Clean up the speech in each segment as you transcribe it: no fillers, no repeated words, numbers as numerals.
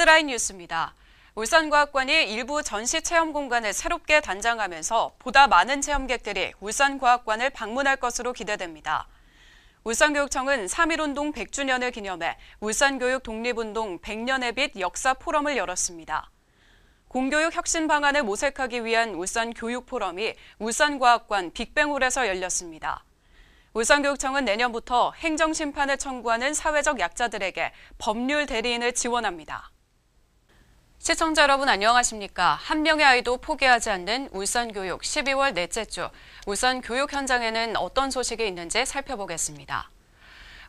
헤드라인 뉴스입니다. 울산과학관이 일부 전시체험 공간을 새롭게 단장하면서 보다 많은 체험객들이 울산과학관을 방문할 것으로 기대됩니다. 울산교육청은 3.1운동 100주년을 기념해 울산교육 독립운동 100년의 빛 역사 포럼을 열었습니다. 공교육 혁신 방안을 모색하기 위한 울산교육포럼이 울산과학관 빅뱅홀에서 열렸습니다. 울산교육청은 내년부터 행정심판을 청구하는 사회적 약자들에게 법률 대리인을 지원합니다. 시청자 여러분 안녕하십니까? 한 명의 아이도 포기하지 않는 울산교육 12월 넷째 주, 울산교육 현장에는 어떤 소식이 있는지 살펴보겠습니다.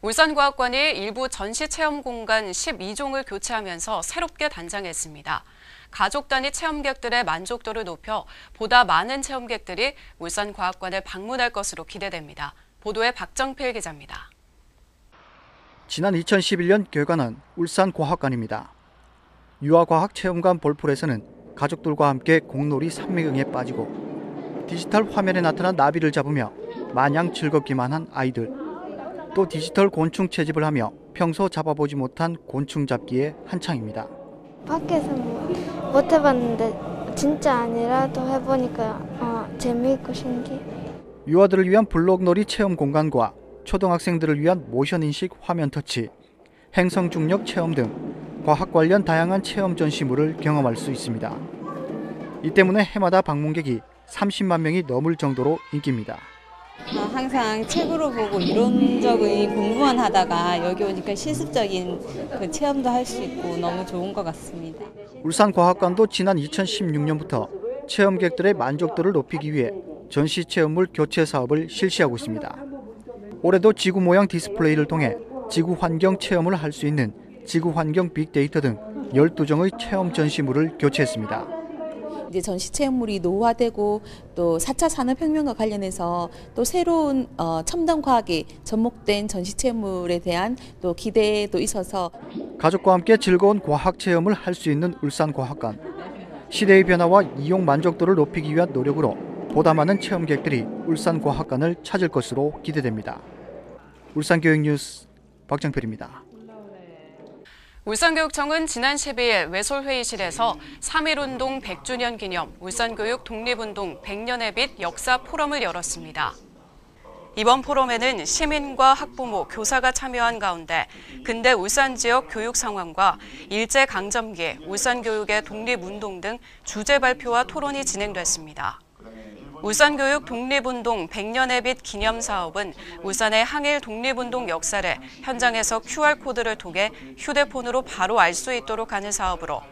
울산과학관이 일부 전시체험 공간 12종을 교체하면서 새롭게 단장했습니다. 가족 단위 체험객들의 만족도를 높여 보다 많은 체험객들이 울산과학관을 방문할 것으로 기대됩니다. 보도에 박정필 기자입니다. 지난 2011년 개관한 울산과학관입니다. 유아과학체험관 볼풀에서는 가족들과 함께 공놀이 산미경에 빠지고 디지털 화면에 나타난 나비를 잡으며 마냥 즐겁기만 한 아이들, 또 디지털 곤충 채집을 하며 평소 잡아보지 못한 곤충 잡기에 한창입니다. 밖에서 못 해봤는데 진짜 아니라도 해보니까 재미있고 신기해. 유아들을 위한 블록놀이 체험 공간과 초등학생들을 위한 모션인식 화면 터치, 행성 중력 체험 등 과학 관련 다양한 체험 전시물을 경험할 수 있습니다. 이 때문에 해마다 방문객이 30만 명이 넘을 정도로 인기입니다. 항상 책으로 보고 이론적인 공부만 하다가 여기 오니까 실습적인 그 체험도 할 수 있고 너무 좋은 것 같습니다. 울산과학관도 지난 2016년부터 체험객들의 만족도를 높이기 위해 전시 체험물 교체 사업을 실시하고 있습니다. 올해도 지구 모양 디스플레이를 통해 지구 환경 체험을 할 수 있는 지구 환경 빅데이터 등 12종의 체험 전시물을 교체했습니다. 이제 전시 체험물이 노후화되고 또 4차 산업혁명과 관련해서 또 새로운 첨단 과학에 접목된 전시 체험물에 대한 또 기대도 있어서 가족과 함께 즐거운 과학 체험을 할 수 있는 울산과학관. 시대의 변화와 이용 만족도를 높이기 위한 노력으로 보다 많은 체험객들이 울산과학관을 찾을 것으로 기대됩니다. 울산교육뉴스 박정필입니다. 울산교육청은 지난 12일 외솔회의실에서 3.1운동 100주년 기념 울산교육 독립운동 100년의 빛 역사 포럼을 열었습니다. 이번 포럼에는 시민과 학부모, 교사가 참여한 가운데 근대 울산 지역 교육 상황과 일제강점기, 울산교육의 독립운동 등 주제 발표와 토론이 진행됐습니다. 울산교육 독립운동 100년의 빛 기념사업은 울산의 항일 독립운동 역사를 현장에서 QR코드를 통해 휴대폰으로 바로 알 수 있도록 하는 사업으로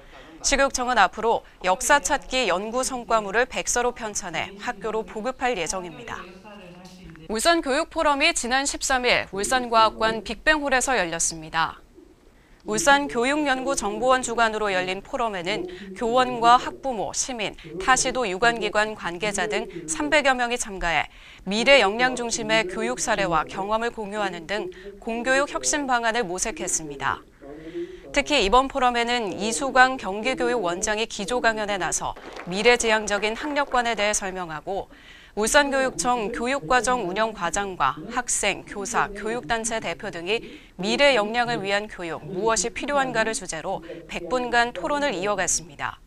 시교육청은 앞으로 역사 찾기 연구 성과물을 백서로 편찬해 학교로 보급할 예정입니다. 울산교육포럼이 지난 13일 울산과학관 빅뱅홀에서 열렸습니다. 울산교육연구정보원 주관으로 열린 포럼에는 교원과 학부모, 시민, 타시도 유관기관 관계자 등 300여 명이 참가해 미래 역량 중심의 교육 사례와 경험을 공유하는 등 공교육 혁신 방안을 모색했습니다. 특히 이번 포럼에는 이수광 경기교육원장이 기조 강연에 나서 미래지향적인 학력관에 대해 설명하고 울산교육청 교육과정 운영과장과 학생, 교사, 교육단체 대표 등이 미래 역량을 위한 교육, 무엇이 필요한가를 주제로 100분간 토론을 이어갔습니다.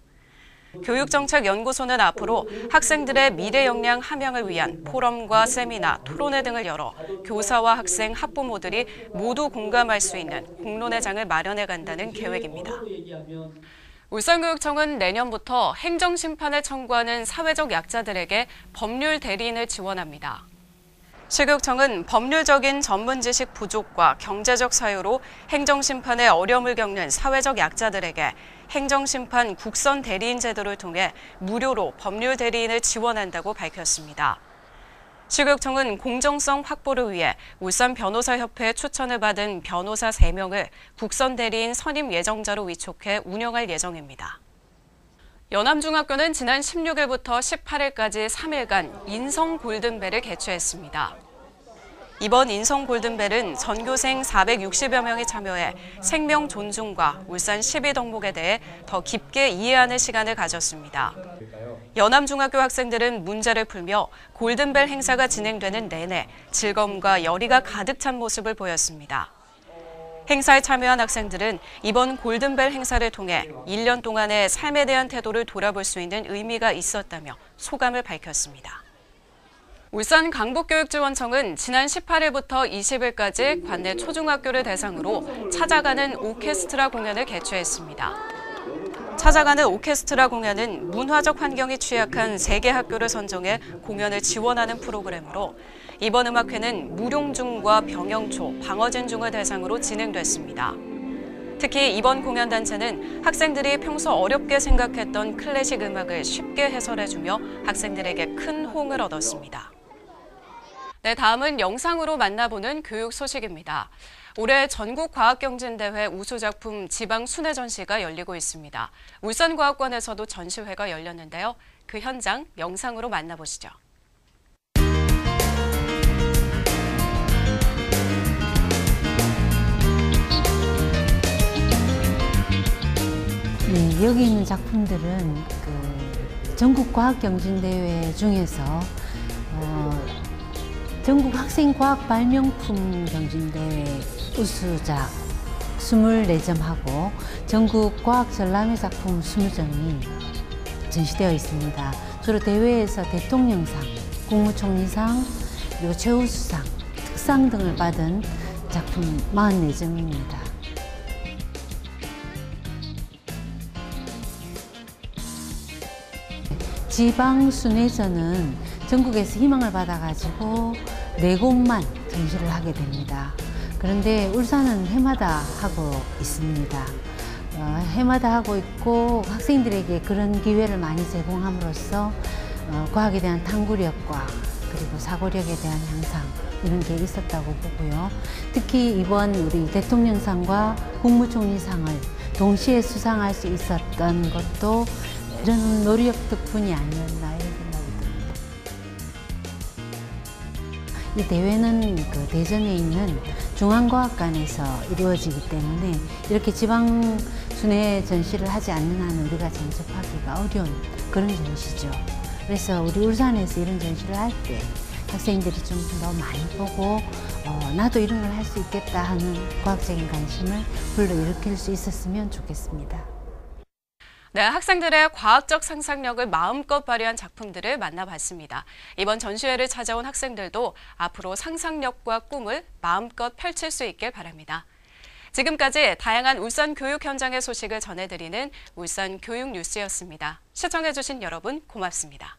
교육정책연구소는 앞으로 학생들의 미래 역량 함양을 위한 포럼과 세미나, 토론회 등을 열어 교사와 학생, 학부모들이 모두 공감할 수 있는 공론의 장을 마련해 간다는 계획입니다. 울산교육청은 내년부터 행정심판을 청구하는 사회적 약자들에게 법률 대리인을 지원합니다. 시교육청은 법률적인 전문 지식 부족과 경제적 사유로 행정심판에 어려움을 겪는 사회적 약자들에게 행정심판 국선 대리인 제도를 통해 무료로 법률 대리인을 지원한다고 밝혔습니다. 시교육청은 공정성 확보를 위해 울산변호사협회의 추천을 받은 변호사 3명을 국선 대리인 선임 예정자로 위촉해 운영할 예정입니다. 연암중학교는 지난 16일부터 18일까지 3일간 인성 골든벨을 개최했습니다. 이번 인성 골든벨은 전교생 460여 명이 참여해 생명 존중과 울산 12덕목에 대해 더 깊게 이해하는 시간을 가졌습니다. 연암중학교 학생들은 문제를 풀며 골든벨 행사가 진행되는 내내 즐거움과 열의가 가득 찬 모습을 보였습니다. 행사에 참여한 학생들은 이번 골든벨 행사를 통해 1년 동안의 삶에 대한 태도를 돌아볼 수 있는 의미가 있었다며 소감을 밝혔습니다. 울산 강북교육지원청은 지난 18일부터 20일까지 관내 초중학교를 대상으로 찾아가는 오케스트라 공연을 개최했습니다. 찾아가는 오케스트라 공연은 문화적 환경이 취약한 3개 학교를 선정해 공연을 지원하는 프로그램으로 이번 음악회는 무룡중과 병영초, 방어진중을 대상으로 진행됐습니다. 특히 이번 공연 단체는 학생들이 평소 어렵게 생각했던 클래식 음악을 쉽게 해설해주며 학생들에게 큰 호응을 얻었습니다. 네, 다음은 영상으로 만나보는 교육 소식입니다. 올해 전국과학경진대회 우수작품 지방순회 전시가 열리고 있습니다. 울산과학관에서도 전시회가 열렸는데요. 그 현장 영상으로 만나보시죠. 네, 여기 있는 작품들은 전국과학경진대회 중에서 전국 학생과학 발명품 경진대회 우수작 24점하고 전국 과학 전람회 작품 20점이 전시되어 있습니다. 주로 대회에서 대통령상, 국무총리상, 그리고 최우수상, 특상 등을 받은 작품 44점입니다. 지방순회전은 전국에서 희망을 받아가지고 4곳만 전시를 하게 됩니다. 그런데 울산은 해마다 하고 있습니다. 해마다 하고 있고 학생들에게 그런 기회를 많이 제공함으로써 과학에 대한 탐구력과 그리고 사고력에 대한 향상 이런 게 있었다고 보고요. 특히 이번 우리 대통령상과 국무총리상을 동시에 수상할 수 있었던 것도 이런 노력 덕분이 아니었나 이런 생각이 듭니다. 이 대회는 대전에 있는 중앙과학관에서 이루어지기 때문에 이렇게 지방순회 전시를 하지 않는 한 우리가 전접하기가 어려운 그런 전시죠. 그래서 우리 울산에서 이런 전시를 할 때 학생들이 좀 더 많이 보고 나도 이런 걸 할 수 있겠다 하는 과학적인 관심을 불러일으킬 수 있었으면 좋겠습니다. 네, 학생들의 과학적 상상력을 마음껏 발휘한 작품들을 만나봤습니다. 이번 전시회를 찾아온 학생들도 앞으로 상상력과 꿈을 마음껏 펼칠 수 있길 바랍니다. 지금까지 다양한 울산 교육 현장의 소식을 전해드리는 울산 교육 뉴스였습니다. 시청해주신 여러분 고맙습니다.